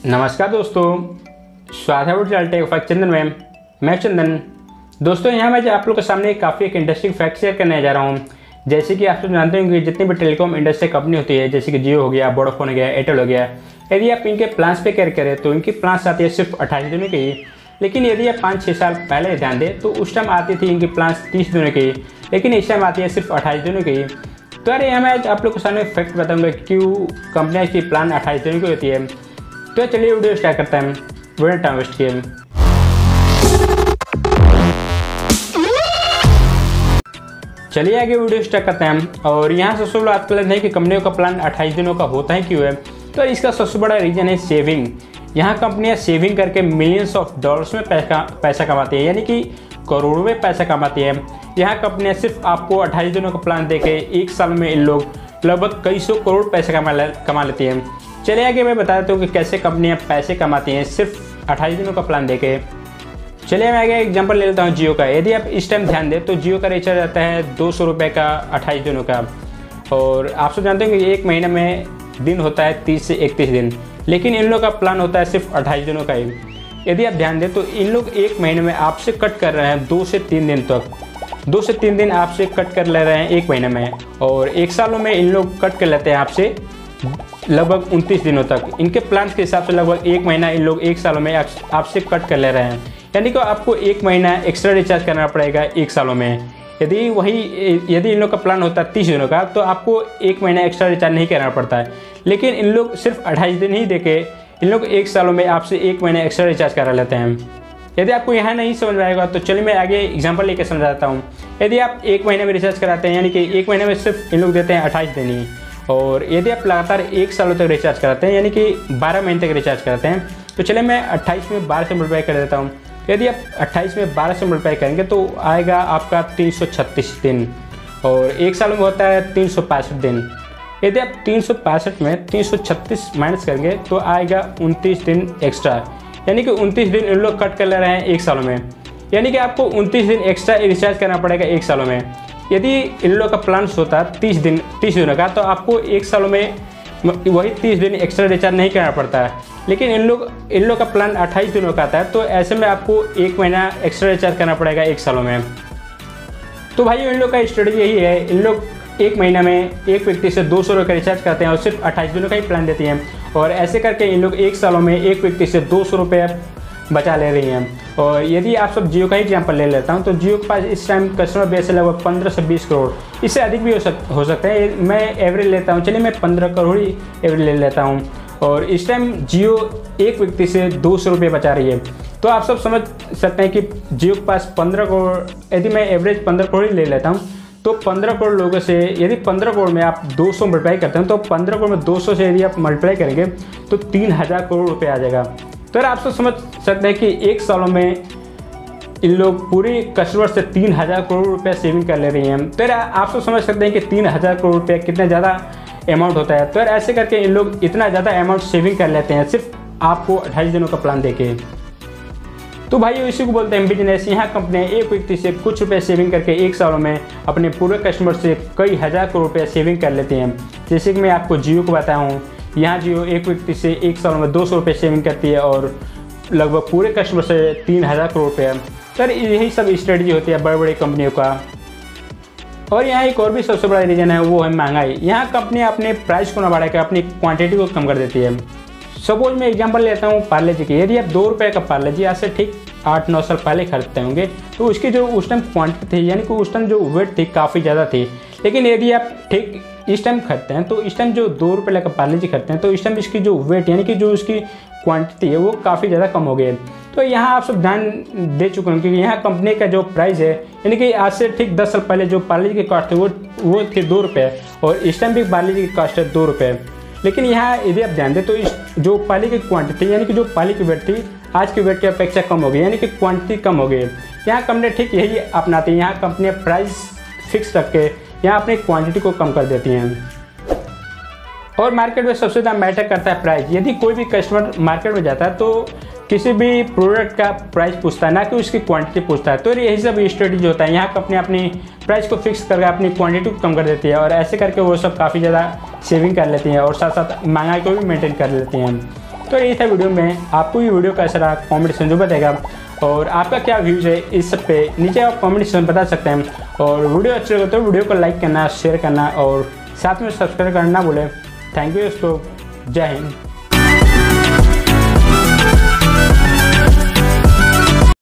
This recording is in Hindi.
नमस्कार दोस्तों, स्वागत है टेक फैक्ट चंदन में। मैं चंदन। दोस्तों यहाँ मैं आप लोग के सामने काफ़ी एक इंटरेस्टिंग फैक्ट शेयर करने जा रहा हूँ। जैसे कि आप सब जानते होंगे जितनी भी टेलीकॉम इंडस्ट्री कंपनी होती है, जैसे कि जियो हो गया, वोडाफोन हो गया, एयरटेल हो गया, यदि आप इनके प्लान्स पे केयर करें तो इनकी प्लान्स आती है सिर्फ 28 दिनों की। लेकिन यदि आप 5-6 साल पहले ध्यान दें तो उस टाइम आती थी इनकी प्लान्स 30 दिनों की, लेकिन इस टाइम आती है सिर्फ 28 दिनों की। तो अरे यहाँ मैं आज आप लोग के सामने फैक्ट बताऊँगा क्यों कंपनियाँ की प्लान 28 दिनों की होती है। तो चलिए वीडियो स्टार्ट करते हैं, वीडियो टाइम वेस्ट किए। चलिए आगे वीडियो स्टार्ट करते हैं। और यहाँ सबसे बड़ा बात है कि कंपनियों का प्लान 28 दिनों का होता है क्यों है। तो इसका सबसे बड़ा रीजन है सेविंग। यहाँ कंपनियाँ सेविंग करके मिलियंस ऑफ डॉलर्स में पैसा कमाती है, यानी कि करोड़ों में पैसा कमाती है। यहाँ कंपनियाँ सिर्फ आपको 28 दिनों का प्लान देके एक साल में इन लोग लगभग कई सौ करोड़ पैसा कमा लेती हैं। चलिए आगे मैं बता देता हूँ कि कैसे कंपनियाँ पैसे कमाती हैं सिर्फ 28 दिनों का प्लान देके। चलिए मैं आगे एग्जांपल ले लेता हूँ जियो का। यदि आप इस टाइम ध्यान दें तो जियो का रिचार्ज आता है 200 रुपये का 28 दिनों का। और आप सब जानते हैं कि एक महीने में दिन होता है 30 से 31 दिन, लेकिन इन लोग का प्लान होता है सिर्फ 28 दिनों का ही। यदि आप ध्यान दें तो इन लोग एक महीने में आपसे कट कर रहे हैं 2 से 3 दिन तक। 2 से 3 दिन आपसे कट कर ले रहे हैं एक महीने में, और एक सालों में इन लोग कट कर लेते हैं आपसे लगभग 29 दिनों तक। इनके प्लान के हिसाब से लगभग एक महीना इन लोग एक सालों में आपसे कट कर ले रहे हैं, यानी कि आपको एक महीना एक्स्ट्रा रिचार्ज करना पड़ेगा एक सालों में। यदि इन लोग का प्लान होता है 30 दिनों का तो आपको एक महीना एक्स्ट्रा रिचार्ज नहीं करना पड़ता है, लेकिन इन लोग सिर्फ 28 दिन ही देके इन लोग एक सालों में आपसे एक महीना एक्स्ट्रा रिचार्ज करा लेते हैं। यदि आपको यहाँ नहीं समझ में आएगा तो चलिए मैं आगे एग्जांपल लेकर समझाता हूँ। यदि आप एक महीने में रिचार्ज कराते हैं, यानी कि एक महीने में सिर्फ इन लोग देते हैं 28 दिन ही, और यदि आप लगातार एक सालों तक रिचार्ज कराते हैं, यानी कि 12 महीने तक रिचार्ज कराते हैं, तो चलिए मैं 28 में 12 से मल्टीप्लाई कर देता हूँ। यदि आप 28 में 12 से मल्टीप्लाई करेंगे तो आएगा आपका 336 दिन, और एक साल में होता है 365 दिन। यदि आप 365 में 336 माइनस करेंगे तो आएगा 29 दिन एक्स्ट्रा, यानी कि 29 दिन इन लोग कट कर ले रहे हैं एक सालों में, यानी कि आपको 29 दिन एक्स्ट्रा रिचार्ज करना पड़ेगा एक सालों में। यदि इन लोग का प्लान होता है 30 दिनों का तो आपको एक सालों में वही 30 दिन एक्स्ट्रा रिचार्ज नहीं करना पड़ता है, लेकिन इन लोग का प्लान 28 दिनों का आता है, तो ऐसे में आपको एक महीना एक्स्ट्रा रिचार्ज करना पड़ेगा एक सालों में। तो भाई इन लोग का स्ट्रेटजी यही है, इन लोग एक महीना में एक व्यक्ति से 200 रुपये का रिचार्ज करते हैं और सिर्फ 28 दिनों का ही प्लान देती हैं, और ऐसे करके इन लोग एक सालों में एक व्यक्ति से 200 रुपये बचा ले रही हैं। और यदि आप सब जियो का ही एग्जाम्पल ले लेता हूँ तो जियो के पास इस टाइम कस्टमर बेस है लगभग 15 से 20 करोड़, इससे अधिक भी हो सकता है। मैं एवरेज लेता हूँ, चलिए मैं 15 करोड़ ही एवरेज ले लेता हूँ, और इस टाइम जियो एक व्यक्ति से 200 रुपये बचा रही है। तो आप सब समझ सकते हैं कि जियो के पास 15 करोड़, यदि मैं एवरेज 15 करोड़ ही ले लेता हूँ तो 15 करोड़ लोगों से यदि 15 करोड़ में आप 200 मल्टीप्लाई करते हैं तो 15 करोड़ में 200 से यदि आप मल्टीप्लाई करेंगे तो 3000 करोड़ रुपये आ जाएगा। तो आप सब समझ सकते हैं कि एक सालों में इन लोग पूरे कस्टमर से 3000 करोड़ रुपये सेविंग कर ले रही हैं। तो आप सब समझ सकते हैं कि 3000 करोड़ रुपये कितना ज़्यादा अमाउंट होता है। तो ऐसे करके इन लोग इतना ज़्यादा अमाउंट सेविंग कर लेते हैं सिर्फ आपको 28 दिनों का प्लान देके। तो भाई इसी को बोलते हैं बिजनेस। यहाँ कंपनियाँ एक व्यक्ति से कुछ रुपए सेविंग करके एक सालों में अपने पूरे कस्टमर से कई हज़ार करोड़ रुपये सेविंग कर लेते हैं। जैसे कि मैं आपको जियो को बताया हूँ, यहाँ जियो एक व्यक्ति से एक सालों में 200 रुपये सेविंग करती है और लगभग पूरे कस्टमर से 3000 करोड़ रुपये। सर यही सब स्ट्रेटजी होती है बड़ी बड़ी कंपनियों का। और यहाँ एक और भी सबसे बड़ा रीज़न है, वो है महंगाई। यहाँ कंपनियाँ अपने प्राइस को न बढ़ाकर अपनी क्वांटिटी को कम कर देती है। सपोज मैं एग्जांपल लेता हूँ पार्ले जी की। यदि आप 2 रुपये का पार्ले जी आज से ठीक 8-9 साल पहले खरीदते होंगे तो उसकी जो उस टाइम क्वांटिटी थी, यानी कि उस टाइम जो वेट थी काफ़ी ज़्यादा थी। लेकिन यदि आप ठीक इस टाइम खरीदते हैं तो इस टाइम जो 2 रुपये का पार्ले जी खरीदते हैं तो इस टाइम इसकी जो वेट यानी कि जो उसकी क्वांटिटी है वो काफ़ी ज़्यादा कम हो गई है। तो यहाँ आप सब ध्यान दे चुके हैं क्योंकि यहाँ कंपनी का जो प्राइस है, यानी कि आज से ठीक 10 साल पहले जो पार्ले जी की कॉस्ट थी वो थी 2 रुपये, और इस टाइम भी पार्ले जी की कॉस्ट है 2 रुपये। लेकिन यहाँ यदि आप ध्यान दें तो इस जो पार्ले की क्वांटिटी यानी कि जो पार्ले की वेट थी आज की वेट की अपेक्षा कम हो गई, यानी कि क्वांटिटी कम हो गई। यहाँ कंपनी ठीक यही अपनाती है। यहाँ कंपनियाँ प्राइस फिक्स रख के यहाँ अपनी क्वांटिटी को कम कर देती हैं। और मार्केट में सबसे ज़्यादा मैटर करता है प्राइस। यदि कोई भी कस्टमर मार्केट में जाता है तो किसी भी प्रोडक्ट का प्राइस पूछता है, ना कि उसकी क्वांटिटी पूछता है। तो यही सब स्ट्रेटजी होता है। यहाँ कंपनी अपनी प्राइस को फिक्स करके अपनी क्वांटिटी को कम कर देती है और ऐसे करके वो सब काफ़ी ज़्यादा सेविंग कर लेती हैं और साथ साथ महंगाई को भी मेंटेन कर लेती हैं। तो ये था वीडियो में, आपको ये वीडियो कैसा रहा कॉमेंट सेक्शन जो बताएगा, और आपका क्या व्यूज़ है इस सब पे नीचे आप कॉमेंट सेक्शन बता सकते हैं। और वीडियो अच्छी लगे तो वीडियो को लाइक करना, शेयर करना और साथ में सब्सक्राइब करना ना भूलें। थैंक यू दोस्तों, जय हिंद।